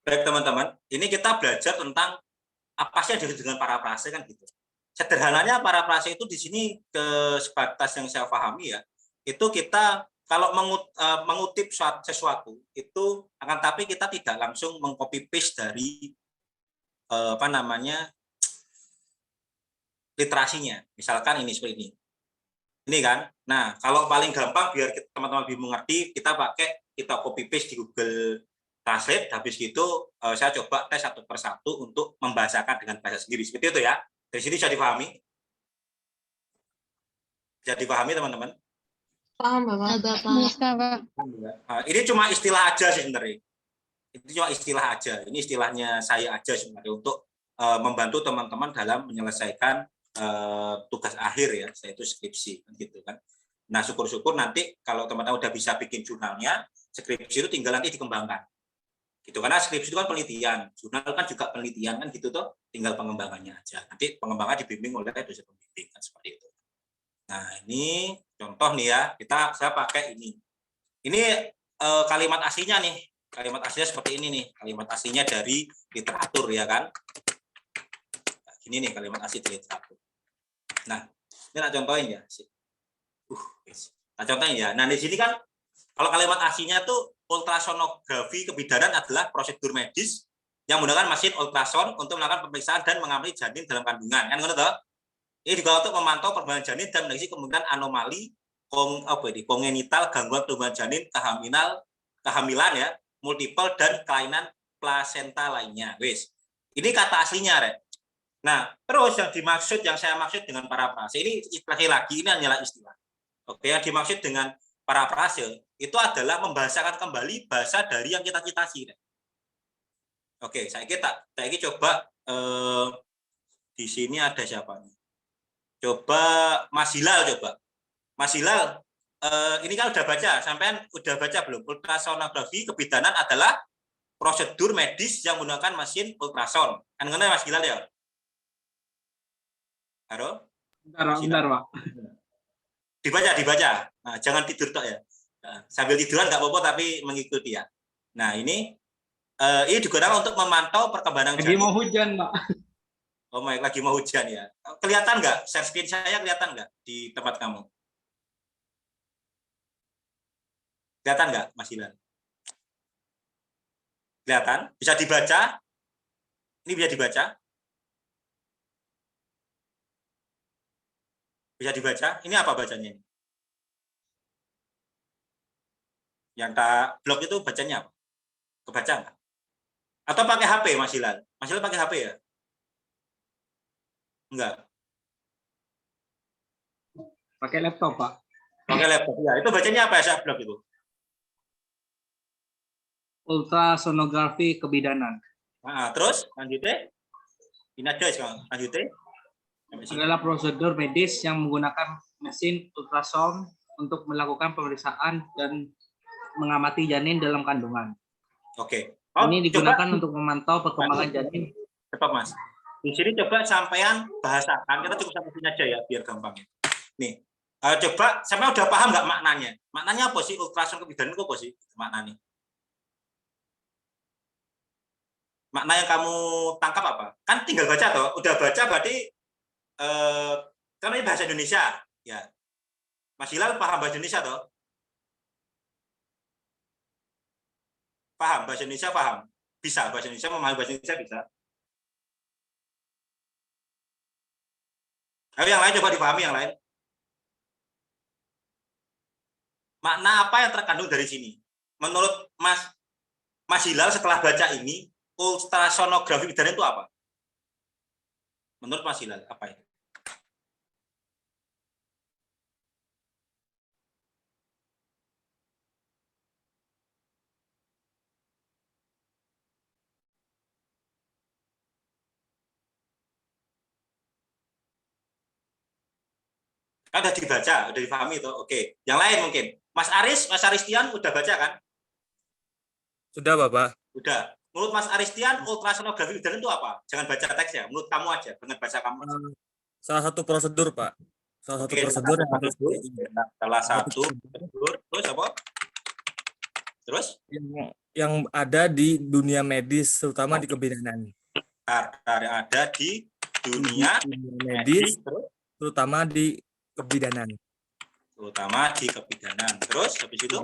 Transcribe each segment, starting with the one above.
Baik teman-teman, ini kita belajar tentang apa sih yang disebut dengan parafrase kan gitu. Sederhananya parafrase itu di sini sebatas yang saya pahami ya, itu kita kalau mengutip sesuatu itu akan tapi kita tidak langsung mengcopy paste dari literasinya. Misalkan ini seperti ini. Ini kan. Nah, kalau paling gampang biar teman-teman lebih mengerti, kita copy paste di Google Translate, habis itu saya coba tes satu persatu untuk membahasakan dengan bahasa sendiri. Seperti itu ya. Dari sini bisa dipahami? Bisa dipahami teman-teman? Paham, Bapak. Nah, ini cuma istilah aja sih sebenarnya. Itu cuma istilah aja. Ini istilahnya saya aja sebenarnya untuk membantu teman-teman dalam menyelesaikan tugas akhir ya, yaitu skripsi gitu kan. Nah, syukur-syukur nanti kalau teman-teman udah bisa bikin jurnalnya, skripsi itu tinggal nanti dikembangkan. Gitu, karena skripsi itu kan penelitian, jurnal kan juga penelitian kan gitu toh, tinggal pengembangannya aja. Nanti pengembangan dibimbing oleh dosen pembimbing kan seperti itu. Nah, ini contoh nih ya, saya pakai ini. Ini kalimat aslinya nih. Kalimat aslinya seperti ini nih. Kalimat aslinya dari literatur ya kan. Nah, ini nih kalimat asli dari literatur. Nah, ini tak contohin ya. Nah, contohin ya. Nah, di sini kan kalau kalimat aslinya tuh ultrasonografi kebidanan adalah prosedur medis yang menggunakan mesin ultrason untuk melakukan pemeriksaan dan mengamati janin dalam kandungan. Kan ngono toh? Ini juga untuk memantau perkembangan janin dan mendeteksi kemungkinan anomali kongenital, gangguan pertumbuhan janin, kehamilan ya, multiple dan kelainan plasenta lainnya. Wes. Ini kata aslinya, Rek. Nah, terus yang saya maksud dengan parafrase ini lagi ini hanyalah istilah. Oke, yang dimaksud dengan parafrase itu adalah membahasakan kembali bahasa dari yang kita citasi. Oke, saya coba di sini ada siapa nih? Coba Mas Hilal coba. Mas Hilal, ini kan udah baca, sampean udah baca belum? Ultrasonografi kebidanan adalah prosedur medis yang menggunakan mesin ultrason. Kan ngerti Mas Hilal ya? Halo? Bentar, Pak. Dibaca. Nah, jangan tidur tok ya. Nah, sambil tiduran nggak apa-apa tapi mengikuti ya. Nah, ini digunakan untuk memantau perkembangan janin. Lagi mau hujan, Pak. Oh my, lagi mau hujan ya. Kelihatan nggak? Share screen saya kelihatan nggak di tempat kamu? Kelihatan nggak, Mas Hilal? Kelihatan? Bisa dibaca? Ini bisa dibaca? Bisa dibaca? Ini apa bacanya? Yang tak blok itu bacanya apa? Kebaca nggak? Atau pakai HP, Mas Hilal? Mas Hilal pakai HP ya? Enggak. Pakai laptop, Pak. Pakai laptop ya. Itu bacanya apa ya, saya blok itu? Ultrasonografi kebidanan. Nah, terus lanjutnya? Ini aja sekarang. Lanjutnya? Adalah prosedur medis yang menggunakan mesin ultrasound untuk melakukan pemeriksaan dan mengamati janin dalam kandungan. Oke. Ini digunakan untuk memantau perkembangan janin. Cepat, Mas. Di sini coba sampean bahasakan, kita cukup sampai sini aja ya, biar gampang. Nih, coba sampean udah paham nggak maknanya? Maknanya apa sih ultrason kebidanan itu apa sih maknanya? Makna yang kamu tangkap apa? Kan tinggal baca toh. Udah baca berarti kan ini bahasa Indonesia, ya. Mas Hilal paham bahasa Indonesia toh? Paham bahasa Indonesia, paham? Bisa bahasa Indonesia, memahami bahasa Indonesia bisa. Ayo yang lain coba dipahami yang lain. Makna apa yang terkandung dari sini? Menurut Mas Hilal setelah baca ini, ultrasonografi kebidanan itu apa? Menurut Mas Hilal, apa itu? Kan udah dibaca, udah dipahami itu. Oke. Yang lain mungkin. Mas Aristian udah baca kan? Sudah, Bapak. Udah. Menurut Mas Aristian, ultrasonografi kebidanan itu apa? Jangan baca teksnya, menurut kamu aja, dengan baca kamu aja. Salah satu prosedur, Pak. Salah satu prosedur yang harus salah satu prosedur. Terus apa? Terus yang ada di dunia medis, terutama di kebidanan. yang ada di dunia Dunia medis, medis, terutama di kebidanan. terutama di kebidanan. Terus habis itu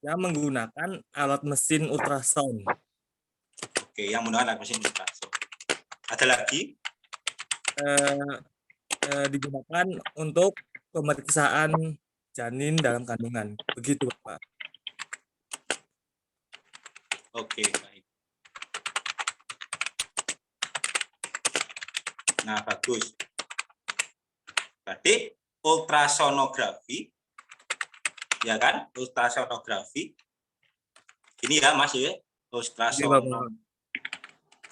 Yang menggunakan alat mesin ultrasound. oke, yang menggunakan alat mesin ultrasound. Ada lagi? Digunakan untuk pemeriksaan janin dalam kandungan. Begitu, Pak. Oke, baik. Nah, bagus. Berarti ultrasonografi, ya kan? Ultrasonografi. Ini ya, Mas ya. Ultrasonografi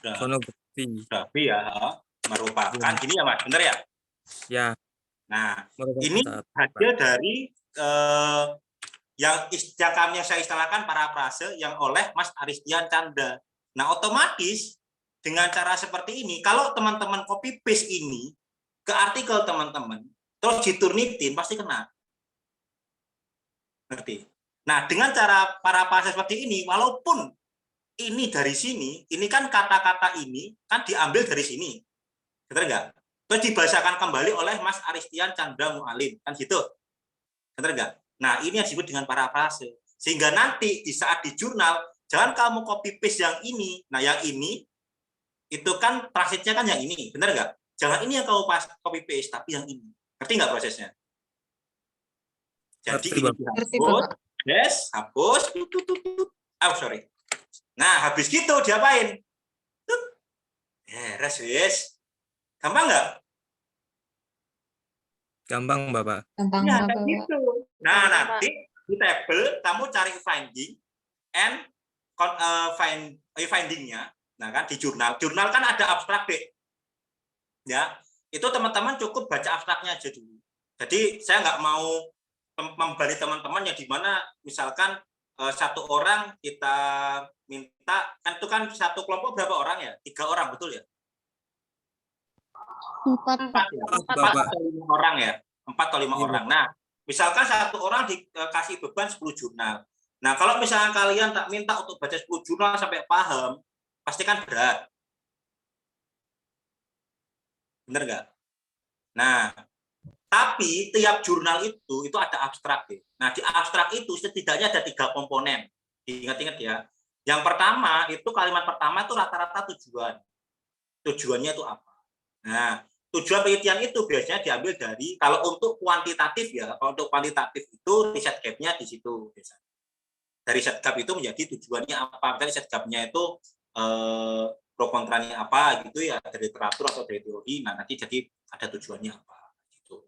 Sonografi. ya, merupakan ini ya, Mas. Benar ya? Ya. Nah, merupakan ini saat- hasil dari yang kami saya istilahkan parafrase yang oleh Mas Aristian Canda. Nah, otomatis dengan cara seperti ini, kalau teman-teman copy paste ini ke artikel teman-teman, terus diturnitin pasti kena. Ngerti? Nah, dengan cara parafrase seperti ini, walaupun ini dari sini, ini kan kata-kata ini kan diambil dari sini. Betul enggak? Terus dibahasakan kembali oleh Mas Aristian Chandra Mualim, kan gitu. Benar enggak? Nah, ini yang disebut dengan parafrase. Sehingga nanti di saat di jurnal, jangan kamu copy paste yang ini. Nah, yang ini itu kan transitnya kan yang ini, benar enggak? Jangan ini yang kamu copy paste, tapi yang ini. Ngerti enggak prosesnya? Jadi Ngerti, ini Bapak. dihapus, yes, hapus, sorry. Nah, habis gitu diapain? Beres, wis. Gampang enggak? Gampang, Bapak. Gampang Ya, Bapak. kayak gitu. Nah, nanti di tabel kamu cari finding and findingnya. Nah, kan di jurnal. Jurnal kan ada abstrak, Dek. Ya, itu teman-teman cukup baca abstraknya aja dulu. Jadi saya nggak mau membalik teman-teman yang di mana misalkan satu orang kita minta, kan itu kan satu kelompok berapa orang ya? 3 orang, betul ya? 4 ya? 4 atau 5 orang ya? 4 atau 5 Iya, orang. Nah, misalkan satu orang dikasih beban 10 jurnal. Nah, kalau misalkan kalian tak minta untuk baca 10 jurnal sampai paham, pasti kan berat. Bener nggak? Nah, tapi tiap jurnal itu ada abstrak. Nah, di abstrak itu setidaknya ada 3 komponen. Ingat-ingat ya. Yang pertama, itu kalimat pertama itu rata-rata tujuan. Tujuannya itu apa? Nah, tujuan penelitian itu biasanya diambil dari, kalau untuk kuantitatif ya, kalau untuk kuantitatif itu riset gap-nya di situ. Dari riset gap itu menjadi tujuannya apa? Misalnya riset gap-nya itu pro kontranya apa gitu ya, dari literatur atau dari teori. Nah, nanti jadi ada tujuannya apa gitu.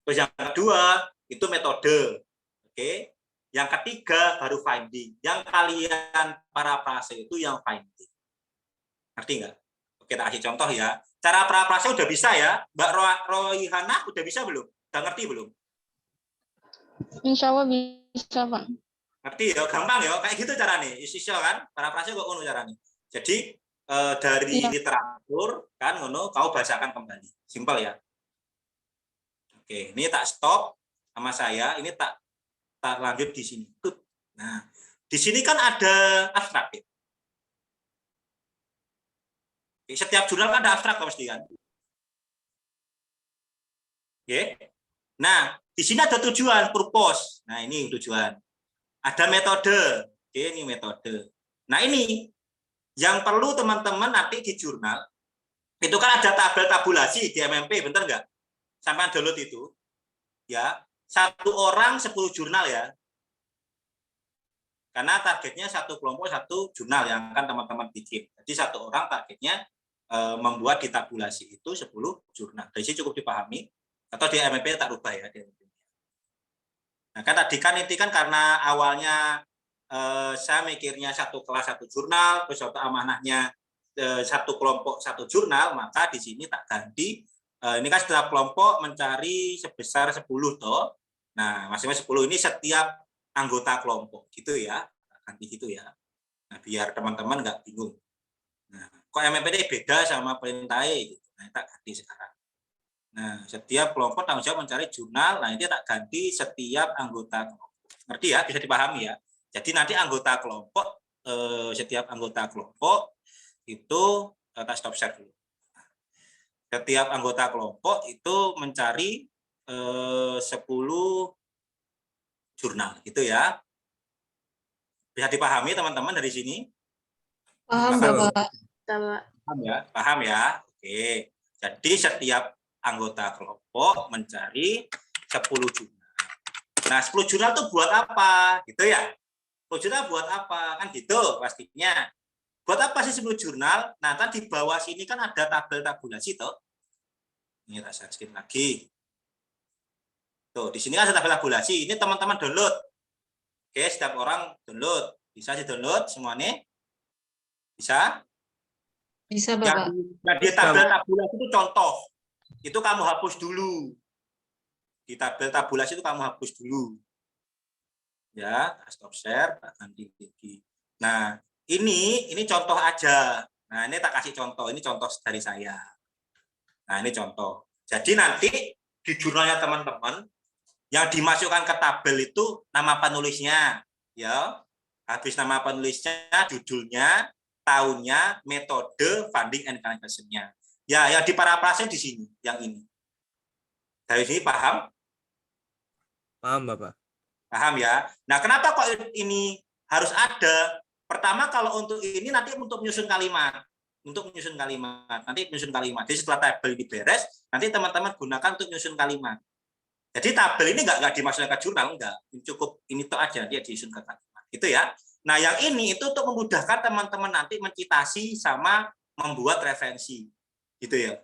Terus yang kedua itu metode. Oke. Yang ketiga baru finding. Yang kalian parafrase itu yang finding. Ngerti nggak? Oke, tak kasih contoh ya. Cara parafrase udah bisa ya? Mbak Royhana udah bisa belum? Udah ngerti belum? Insya Allah bisa, Pak. Ngerti ya? Gampang ya? Kayak gitu caranya. Iso kan? Parafrase kok ngono caranya. Jadi dari literatur kan ngono kau bahasakan kembali. Simpel ya. Oke, ini tak stop sama saya. Ini tak lanjut di sini. Nah, di sini kan ada abstrak. Ya? Setiap jurnal kan ada abstrak pasti kan. Oke. Nah, di sini ada tujuan, purpose. Nah, ini tujuan. Ada metode. Oke, ini metode. Nah, ini yang perlu teman-teman nanti di jurnal, itu kan ada tabel tabulasi di MMP, bener nggak? Sampai download itu. Ya, satu orang 10 jurnal ya. Karena targetnya satu kelompok, satu jurnal yang akan teman-teman bikin. Jadi satu orang targetnya membuat di tabulasi itu 10 jurnal. Dari sini cukup dipahami. Atau di MMP tak rubah ya. Nah, kan tadi kan inti kan karena awalnya saya mikirnya satu kelas satu jurnal, terus amanahnya satu kelompok satu jurnal, maka di sini tak ganti. Ini kan setiap kelompok mencari sebesar 10 toh. Nah, masing-masing 10 ini setiap anggota kelompok gitu ya. Ganti gitu ya. Nah, biar teman-teman nggak bingung. Nah, kok MMPD beda sama perintah gitu. Nah, tak ganti sekarang. Nah, setiap kelompok tanggung jawab mencari jurnal, nah ini tak ganti setiap anggota kelompok. Ngerti ya? Bisa dipahami ya? Jadi nanti anggota kelompok, setiap anggota kelompok itu, tak stop share dulu. Setiap anggota kelompok itu mencari 10 jurnal, gitu ya. Bisa dipahami teman-teman dari sini? Paham, Paham. Bapak. Paham ya? Paham ya? Oke. Jadi setiap anggota kelompok mencari 10 jurnal. Nah, 10 jurnal itu buat apa? Gitu ya? 10 jurnal buat apa? Kan gitu pastinya. Buat apa sih 10 jurnal? Nah, tadi di bawah sini kan ada tabel tabulasi toh. Ini tak share screen lagi. Tuh, di sini kan ada tabel tabulasi. Ini teman-teman download. Oke, setiap orang download. Bisa di-download semuanya? Bisa? Bisa, Yang Bapak. di tabel tabulasi itu contoh. Itu kamu hapus dulu. Di tabel tabulasi itu kamu hapus dulu. Ya, stop share, ganti gigi. Nah, ini contoh aja. Nah, ini tak kasih contoh. Ini contoh dari saya. Nah, ini contoh. Jadi nanti di jurnalnya teman-teman yang dimasukkan ke tabel itu nama penulisnya, ya. Habis nama penulisnya, judulnya, tahunnya, metode, funding and calculation-nya. Ya, yang diparafrase di sini, yang ini. Dari sini paham? Paham, Bapak. Paham ya? Nah, kenapa kok ini harus ada? Pertama, kalau untuk ini nanti untuk menyusun kalimat. Untuk menyusun kalimat. Nanti menyusun kalimat. Jadi setelah tabel ini beres, nanti teman-teman gunakan untuk menyusun kalimat. Jadi tabel ini nggak dimasukkan ke jurnal, enggak. Cukup ini tuh aja, dia disusun ke kalimat. Gitu ya. Nah, yang ini itu untuk memudahkan teman-teman nanti mencitasi sama membuat referensi. Gitu ya.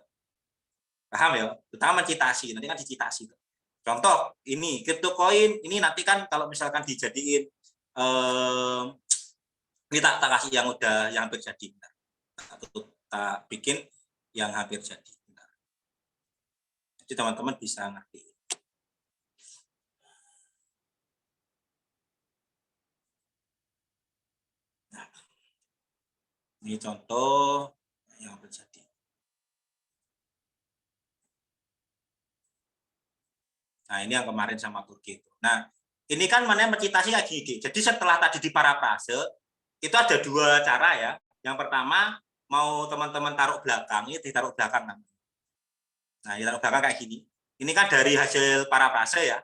Paham ya? Terutama mencitasi, nanti kan dicitasi. Contoh, ini cryptocurrency, ini nanti kan kalau misalkan dijadiin, ini tak kasih yang udah, yang hampir jadi. Tak bikin yang hampir jadi. Jadi teman-teman bisa ngerti. Nah, ini contoh yang hampir jadi. Nah, ini yang kemarin sama Turki itu. Nah, ini kan mana mencitasi kayak gini. Jadi setelah tadi di parafrase, itu ada dua cara ya. Yang pertama, mau teman-teman taruh belakang, ini ditaruh belakang. Nah, ditaruh belakang kayak gini. Ini kan dari hasil parafrase ya.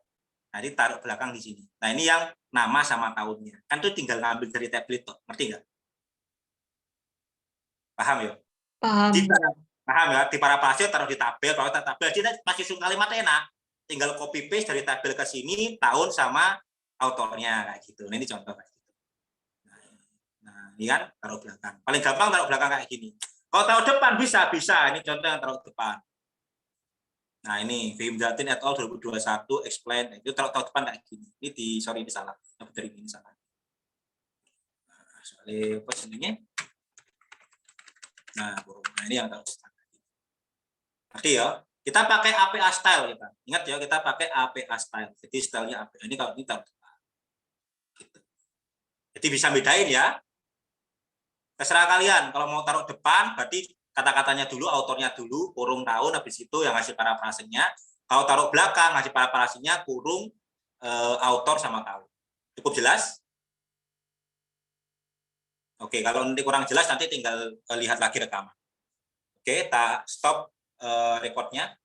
Nah, ini taruh belakang di sini. Nah, ini yang nama sama tahunnya. Kan itu tinggal ngambil dari tablet, ngerti nggak? Paham ya? Paham. Paham ya? Di parafrase taruh di tabel, kalau tabel, jadi masih susun kalimat enak. Tinggal copy paste dari tabel ke sini, tahun sama autornya kayak gitu. Nah, ini contoh kayak gitu. Nah, ini kan taruh belakang. Paling gampang taruh belakang kayak gini. Kalau taruh depan bisa. Ini contoh yang taruh depan. Nah, ini Vimdatin et al 2021 explain. Itu taruh depan kayak gini. Ini ini salah. Dari ini salah. Nah, soalnya apa sebenarnya? Nah, ini yang taruh depan. Ngerti ya? Kita pakai APA style kita. Ingat ya, kita pakai APA style. Jadi stylenya APA. Ini kalau ini taruh depan. Gitu. Jadi bisa bedain ya. Terserah kalian. Kalau mau taruh depan, berarti kata-katanya dulu, autornya dulu, kurung tahun, habis itu yang hasil parafrasenya. Kalau taruh belakang, hasil parafrasenya kurung autor sama tahun. Cukup jelas? Oke, kalau nanti kurang jelas, nanti tinggal lihat lagi rekaman. Oke, tak stop recordnya.